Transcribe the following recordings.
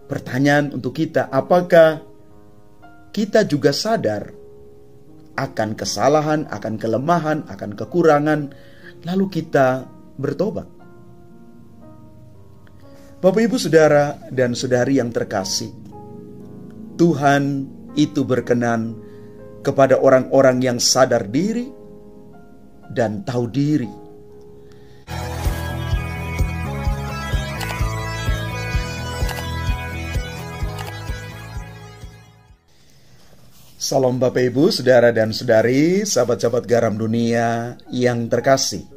Pertanyaan untuk kita, apakah kita juga sadar akan kesalahan, akan kelemahan, akan kekurangan, lalu kita bertobat? Bapak, Ibu, Saudara, dan Saudari yang terkasih, Tuhan itu berkenan kepada orang-orang yang sadar diri dan tahu diri. Salam Bapak, Ibu, Saudara dan Saudari, sahabat-sahabat garam dunia yang terkasih.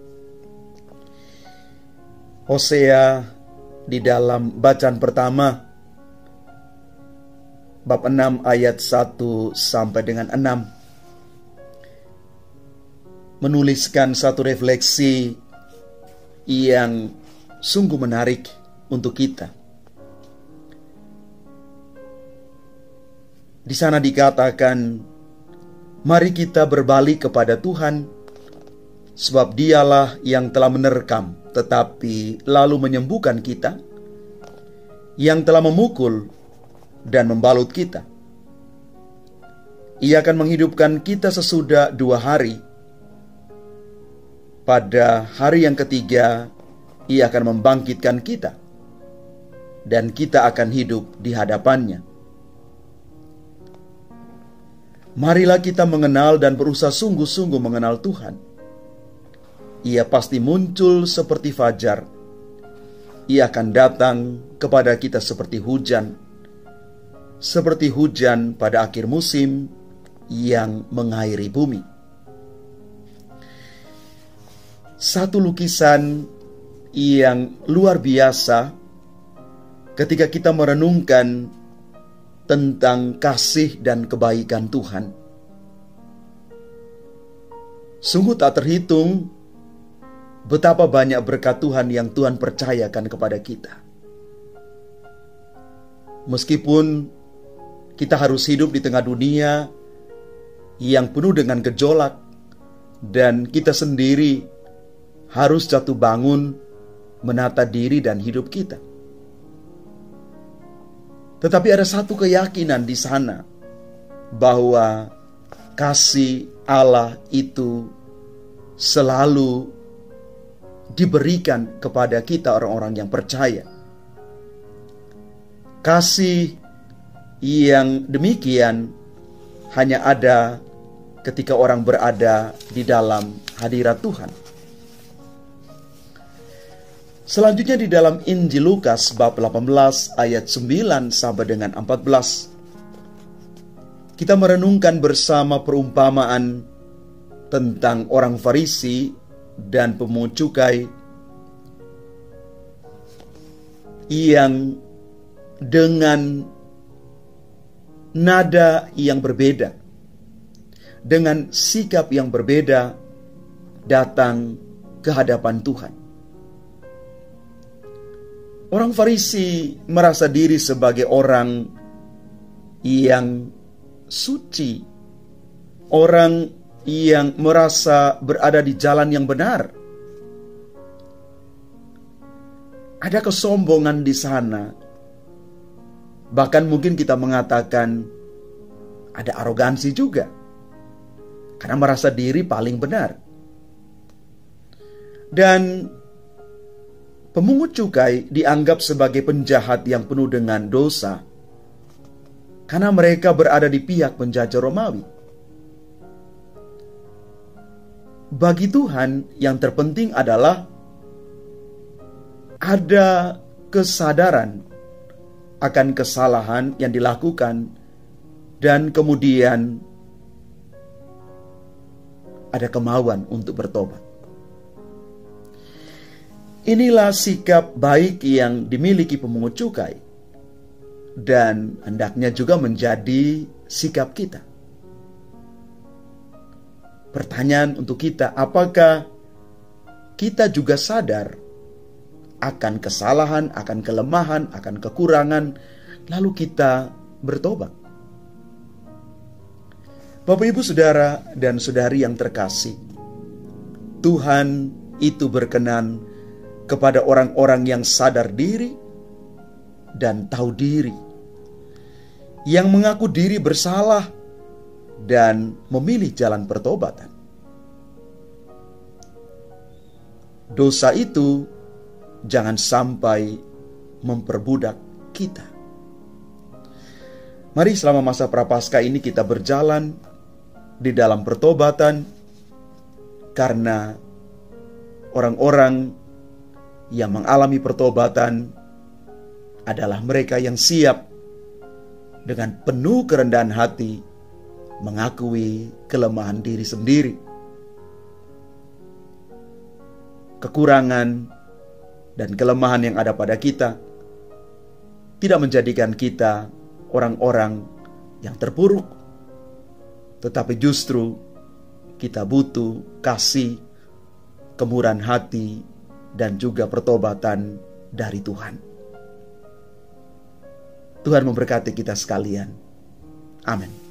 Hosea di dalam bacaan pertama bab 6 ayat 1 sampai dengan 6 menuliskan satu refleksi yang sungguh menarik untuk kita. Di sana dikatakan, mari kita berbalik kepada Tuhan, sebab Dialah yang telah menerkam, tetapi lalu menyembuhkan kita, yang telah memukul dan membalut kita. Ia akan menghidupkan kita sesudah 2 hari. Pada hari yang ketiga, Ia akan membangkitkan kita, dan kita akan hidup di hadapannya. Marilah kita mengenal dan berusaha sungguh-sungguh mengenal Tuhan. Ia pasti muncul seperti fajar. Ia akan datang kepada kita seperti hujan pada akhir musim yang mengairi bumi. Satu lukisan yang luar biasa ketika kita merenungkan tentang kasih dan kebaikan Tuhan. Sungguh tak terhitung betapa banyak berkat Tuhan yang Tuhan percayakan kepada kita. Meskipun kita harus hidup di tengah dunia yang penuh dengan gejolak, dan kita sendiri harus jatuh bangun menata diri dan hidup kita. Tetapi ada satu keyakinan di sana, bahwa kasih Allah itu selalu diberikan kepada kita orang-orang yang percaya. Kasih yang demikian hanya ada ketika orang berada di dalam hadirat Tuhan. Selanjutnya di dalam Injil Lukas bab 18 ayat 9 sampai dengan 14, kita merenungkan bersama perumpamaan tentang orang Farisi dan pemungut cukai yang dengan nada yang berbeda, dengan sikap yang berbeda datang ke hadapan Tuhan. Orang Farisi merasa diri sebagai orang yang suci, orang yang merasa berada di jalan yang benar. Ada kesombongan di sana. Bahkan mungkin kita mengatakan ada arogansi juga, karena merasa diri paling benar. Dan pemungut cukai dianggap sebagai penjahat yang penuh dengan dosa, karena mereka berada di pihak penjajah Romawi. Bagi Tuhan, yang terpenting adalah ada kesadaran akan kesalahan yang dilakukan, dan kemudian ada kemauan untuk bertobat. Inilah sikap baik yang dimiliki pemungut cukai, dan hendaknya juga menjadi sikap kita. Pertanyaan untuk kita, apakah kita juga sadar akan kesalahan, akan kelemahan, akan kekurangan, lalu kita bertobat? Bapak, Ibu, Saudara, dan Saudari yang terkasih, Tuhan itu berkenan kepada orang-orang yang sadar diri dan tahu diri, yang mengaku diri bersalah dan memilih jalan pertobatan. Dosa itu jangan sampai memperbudak kita. Mari selama masa Prapaskah ini kita berjalan di dalam pertobatan, karena orang-orang yang mengalami pertobatan adalah mereka yang siap dengan penuh kerendahan hati mengakui kelemahan diri sendiri, kekurangan dan kelemahan yang ada pada kita tidak menjadikan kita orang-orang yang terpuruk, tetapi justru kita butuh kasih, kemurahan hati, dan juga pertobatan dari Tuhan. Tuhan memberkati kita sekalian. Amin.